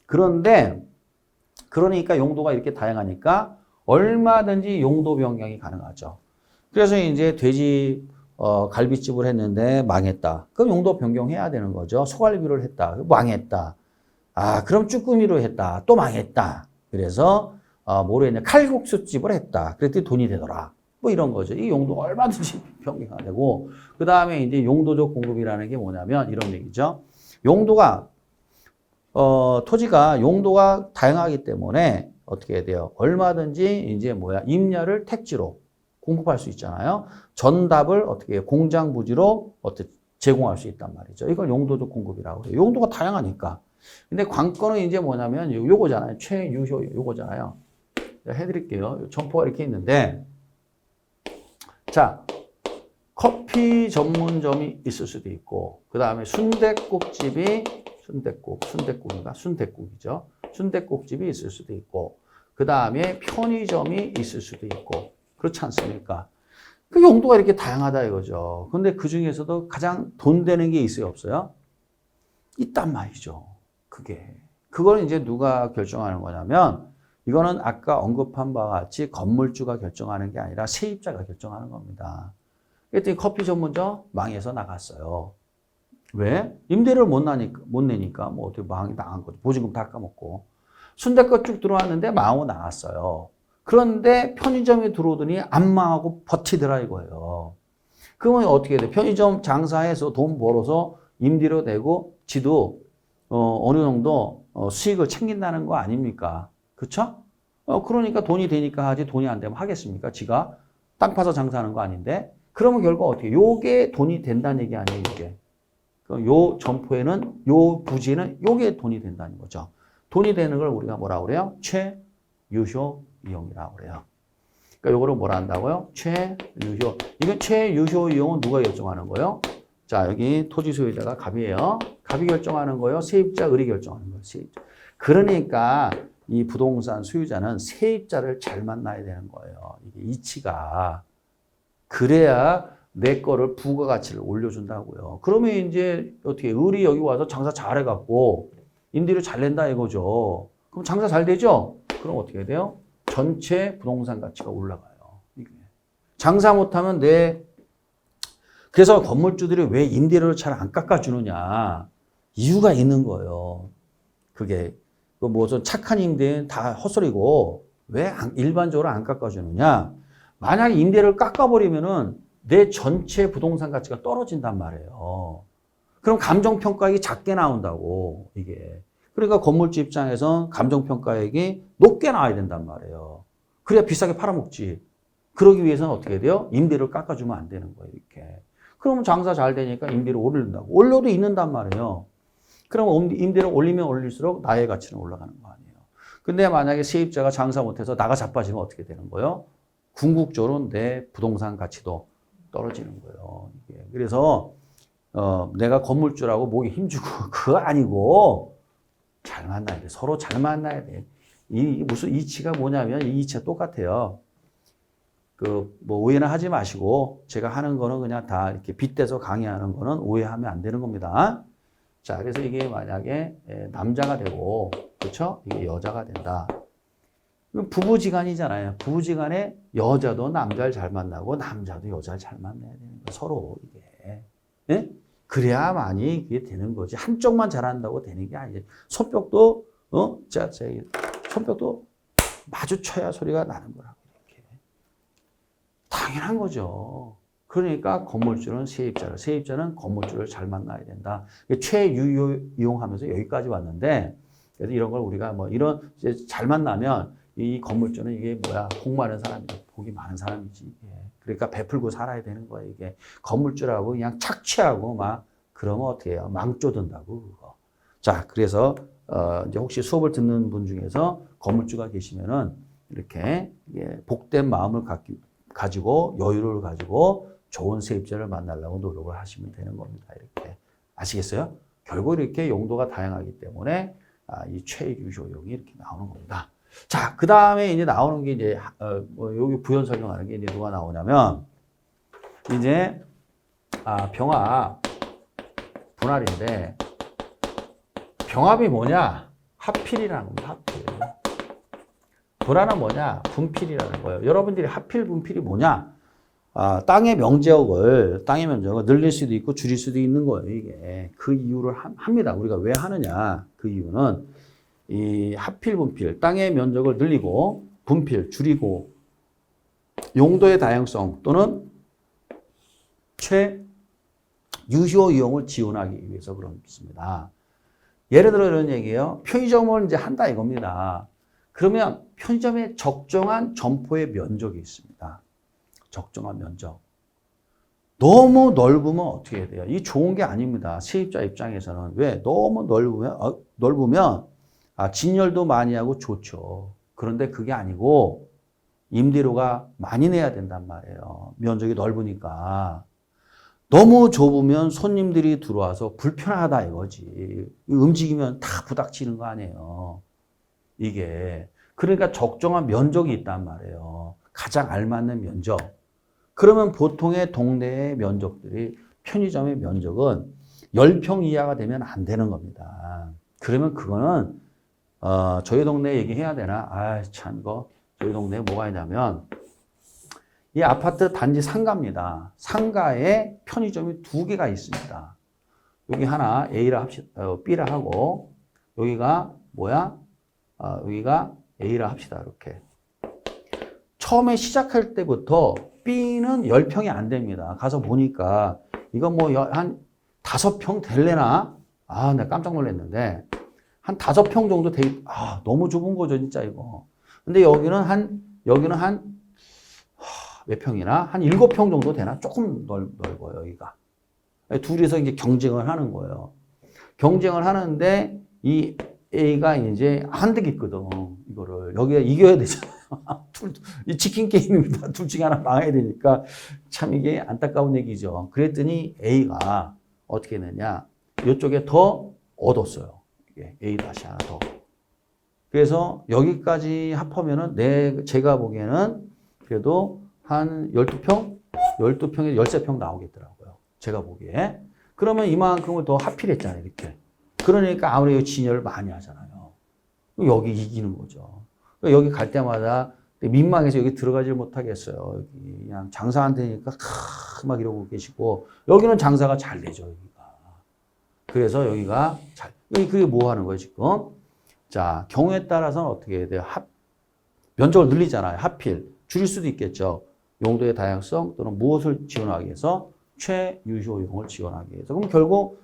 그런데, 그러니까 용도가 이렇게 다양하니까 얼마든지 용도 변경이 가능하죠. 그래서 이제 갈비집을 했는데 망했다. 그럼 용도 변경해야 되는 거죠. 소갈비를 했다. 망했다. 아, 그럼 쭈꾸미로 했다. 또 망했다. 그래서 뭐로 했냐? 칼국수집을 했다. 그랬더니 돈이 되더라. 뭐 이런 거죠. 이 용도 얼마든지 변경이 되고, 그 다음에 이제 용도적 공급이라는 게 뭐냐면 이런 얘기죠. 용도가 토지가 용도가 다양하기 때문에 어떻게 해야 돼요? 얼마든지 이제 임야를 택지로 공급할 수 있잖아요. 전답을 어떻게 해요? 공장 부지로 어떻게 제공할 수 있단 말이죠. 이걸 용도적 공급이라고 해요. 용도가 다양하니까. 근데 관건은 이제 뭐냐면 요거잖아요. 최유효 요거잖아요. 해드릴게요. 점포가 이렇게 있는데, 자, 커피 전문점이 있을 수도 있고, 그 다음에 순댓국집이 순댓국이죠. 순댓국집이 있을 수도 있고, 그 다음에 편의점이 있을 수도 있고, 그렇지 않습니까? 그 용도가 이렇게 다양하다 이거죠. 근데 그 중에서도 가장 돈 되는 게 있어요, 없어요? 있단 말이죠. 그걸 이제 누가 결정하는 거냐면, 이거는 아까 언급한 바와 같이 건물주가 결정하는 게 아니라 세입자가 결정하는 겁니다. 그랬더니 커피 전문점 망해서 나갔어요. 왜? 임대료를 못 내니까 뭐 어떻게 나간 거죠. 보증금 다 까먹고. 순댓국 쭉 들어왔는데 망하고 나갔어요. 그런데 편의점에 들어오더니 안 망하고 버티더라 이거예요. 그러면 어떻게 돼요? 편의점 장사해서 돈 벌어서 임대료 내고 지도 어느 정도 수익을 챙긴다는 거 아닙니까? 그렇죠? 그러니까 돈이 되니까 하지 돈이 안 되면 하겠습니까? 지가 땅 파서 장사하는 거 아닌데. 그러면 결국 어떻게? 요게 돈이 된다는 얘기 아니에요, 이게. 요 점포에는, 요 부지는 요게 돈이 된다는 거죠. 돈이 되는 걸 우리가 뭐라고 그래요? 최유효 이용이라고 그래요. 그러니까 요거를 뭐라 한다고요? 최유효. 이건 최유효 이용은 누가 결정하는 거예요? 자, 여기 토지 소유자가 갑이에요. 갑이 결정하는 거예요. 세입자, 을이 결정하는 거예요. 세입자. 그러니까 이 부동산 소유자는 세입자를 잘 만나야 되는 거예요. 이게 이치가. 그래야 내 거를 부가가치를 올려준다고요. 그러면 이제 어떻게 을이 여기 와서 장사 잘해갖고 임대료 잘 낸다 이거죠. 그럼 장사 잘 되죠? 그럼 어떻게 돼요? 전체 부동산 가치가 올라가요. 이게. 장사 못하면 그래서 건물주들이 왜 임대료를 잘 안 깎아주느냐. 이유가 있는 거예요. 그게. 무슨 착한 임대는 다 헛소리고 왜 일반적으로 안 깎아주느냐. 만약에 임대료를 깎아버리면은 내 전체 부동산 가치가 떨어진단 말이에요. 그럼 감정평가액이 작게 나온다고, 이게. 그러니까 건물주 입장에선 감정평가액이 높게 나와야 된단 말이에요. 그래야 비싸게 팔아먹지. 그러기 위해서는 어떻게 돼요? 임대료를 깎아주면 안 되는 거예요, 이렇게. 그러면 장사 잘 되니까 임대료 오른다고. 올려도 있는단 말이에요. 그럼 임대료 올리면 올릴수록 나의 가치는 올라가는 거 아니에요. 근데 만약에 세입자가 장사 못해서 나가 자빠지면 어떻게 되는 거예요? 궁극적으로 내 부동산 가치도 떨어지는 거예요. 이게. 그래서 내가 건물주라고 목에 힘주고 그거 아니고 잘 만나야 돼. 서로 잘 만나야 돼. 무슨 이치가 뭐냐면 이 이치가 똑같아요. 오해는 하지 마시고 제가 하는 거는 그냥 다 이렇게 빗대서 강의하는 거는 오해하면 안 되는 겁니다. 자, 그래서 이게 만약에 남자가 되고, 그렇죠? 이게 여자가 된다. 부부지간이잖아요. 부부지간에 여자도 남자를 잘 만나고 남자도 여자를 잘 만나야 되는 거예요. 서로 이게. 예? 그래야만이 그게 되는 거지. 한쪽만 잘한다고 되는 게 아니에요. 손뼉도 손뼉도 마주쳐야 소리가 나는 거라고 이렇게. 당연한 거죠. 그러니까 건물주는 세입자는 건물주를 잘 만나야 된다. 최유효 이용하면서 여기까지 왔는데 그래서 이런 걸 우리가 뭐 이런 이제 잘 만나면 이 건물주는 이게 뭐야 복 많은 사람이지 복이 많은 사람이지. 그러니까 베풀고 살아야 되는 거예요. 이게 건물주라고 그냥 착취하고 막 그러면 어떻게 해요? 망조든다고 그거. 자, 그래서 이제 혹시 수업을 듣는 분 중에서 건물주가 계시면은 이렇게 복된 마음을 가지고 여유를 가지고 좋은 세입자를 만나려고 노력을 하시면 되는 겁니다. 이렇게 아시겠어요? 결국 이렇게 용도가 다양하기 때문에 이 최유효용이 이렇게 나오는 겁니다. 자, 그 다음에 이제 나오는 게 이제 여기 부연 설명하는 게 이제 누가 나오냐면 이제 병합 분할인데 병합이 뭐냐? 합필이라는 겁니다. 합필. 분할은 뭐냐? 분필이라는 거예요. 여러분들이 합필, 분필이 뭐냐? 땅의 면적을 늘릴 수도 있고 줄일 수도 있는 거예요. 이게 그 이유를 합니다. 우리가 왜 하느냐? 그 이유는 이 합필, 분필, 땅의 면적을 늘리고 분필, 줄이고 용도의 다양성 또는 최유효 이용을 지원하기 위해서 그렇습니다. 예를 들어 이런 얘기예요. 편의점을 이제 한다 이겁니다. 그러면 편의점에 적정한 점포의 면적이 있습니다. 적정한 면적. 너무 넓으면 어떻게 해야 돼요? 이 좋은 게 아닙니다. 세입자 입장에서는. 왜? 너무 넓으면 진열도 많이 하고 좋죠. 그런데 그게 아니고 임대료가 많이 내야 된단 말이에요. 면적이 넓으니까. 너무 좁으면 손님들이 들어와서 불편하다 이거지. 움직이면 다 부닥치는 거 아니에요. 이게. 그러니까 적정한 면적이 있단 말이에요. 가장 알맞는 면적. 그러면 보통의 동네의 면적들이 편의점의 면적은 10평 이하가 되면 안 되는 겁니다. 그러면 그거는 저희 동네 얘기해야 되나? 참 이거 저희 동네에 뭐가 있냐면 이 아파트 단지 상가입니다. 상가에 편의점이 2개가 있습니다. 여기 하나 A라 합시다. B라 하고 여기가 뭐야? 여기가 A라 합시다. 이렇게. 처음에 시작할 때부터 B는 10평이 안 됩니다. 가서 보니까 이거 뭐 한 5평 될래나? 내가 깜짝 놀랐는데 한 5평 정도 돼. 너무 좁은 거죠, 진짜 이거. 근데 여기는 한 몇 평이나? 한 7평 정도 되나? 조금 넓어요, 여기가. 둘이서 이제 경쟁을 하는 거예요. 경쟁을 하는데 이 A가 이제 한득 있거든, 이거를. 여기가 이겨야 되잖아요. 이 치킨 게임입니다. 둘 중에 하나 망해야 되니까. 참 이게 안타까운 얘기죠. 그랬더니 A가 어떻게 했느냐. 이쪽에 더 얻었어요. 이게 A 다시 하나 더. 그래서 여기까지 합하면은 제가 보기에는 그래도 한 12평? 12평에 13평 나오겠더라고요. 제가 보기에. 그러면 이만큼을 더 하필했잖아요, 이렇게. 그러니까 아무래도 진열을 많이 하잖아요. 여기 이기는 거죠. 여기 갈 때마다 민망해서 여기 들어가질 못하겠어요. 여기 그냥 장사 안 되니까 막 이러고 계시고, 여기는 장사가 잘 되죠, 여기가. 그래서 여기가 그게 뭐 하는 거예요, 지금? 자, 경우에 따라서는 어떻게 해야 돼요? 면적을 늘리잖아요. 하필. 줄일 수도 있겠죠. 용도의 다양성 또는 무엇을 지원하기 위해서 최유효용을 지원하기 위해서. 그럼 결국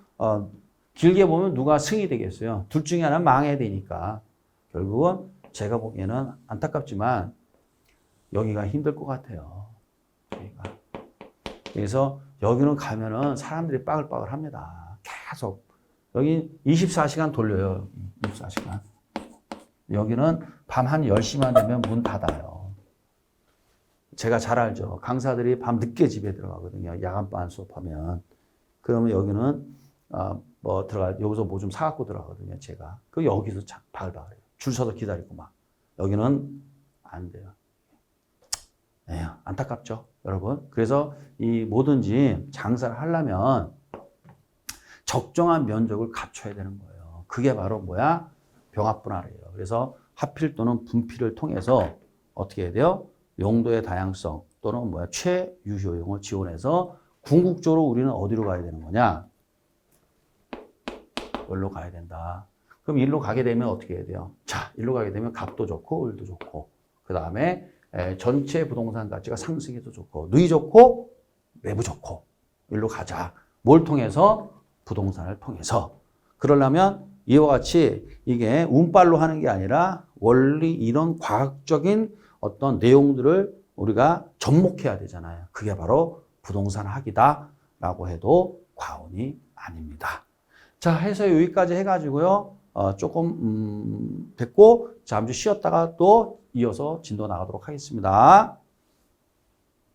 길게 보면 누가 승이 되겠어요? 둘 중에 하나는 망해야 되니까. 결국은 제가 보기에는 안타깝지만 여기가 힘들 것 같아요. 여기가. 그래서 여기는 가면은 사람들이 빠글빠글 합니다. 계속. 여기 24시간 돌려요. 24시간. 여기는 밤 한 10시만 되면 문 닫아요. 제가 잘 알죠. 강사들이 밤 늦게 집에 들어가거든요. 야간반 수업하면. 그러면 여기는 여기서 뭐 좀 사갖고 들어가거든요. 제가. 그 여기서 바글바글해요. 줄 서서 기다리고 막. 여기는 안 돼요. 안타깝죠, 여러분. 그래서 이 뭐든지 장사를 하려면 적정한 면적을 갖춰야 되는 거예요. 그게 바로 뭐야? 병합분할이에요. 그래서 합필 또는 분필을 통해서 어떻게 해야 돼요? 용도의 다양성 또는 최유효용을 지원해서 궁극적으로 우리는 어디로 가야 되는 거냐? 여기로 가야 된다. 그럼 일로 가게 되면 어떻게 해야 돼요? 자, 일로 가게 되면 값도 좋고 을도 좋고 그 다음에 전체 부동산 가치가 상승해도 좋고 누이 좋고 매부 좋고 일로 가자. 뭘 통해서? 부동산을 통해서. 그러려면 이와 같이 이게 운빨로 하는 게 아니라 원리 이런 과학적인 어떤 내용들을 우리가 접목해야 되잖아요. 그게 바로 부동산 학이다라고 해도 과언이 아닙니다. 자, 해서 여기까지 해가지고요. 조금 됐고 잠시 쉬었다가 또 이어서 진도 나가도록 하겠습니다.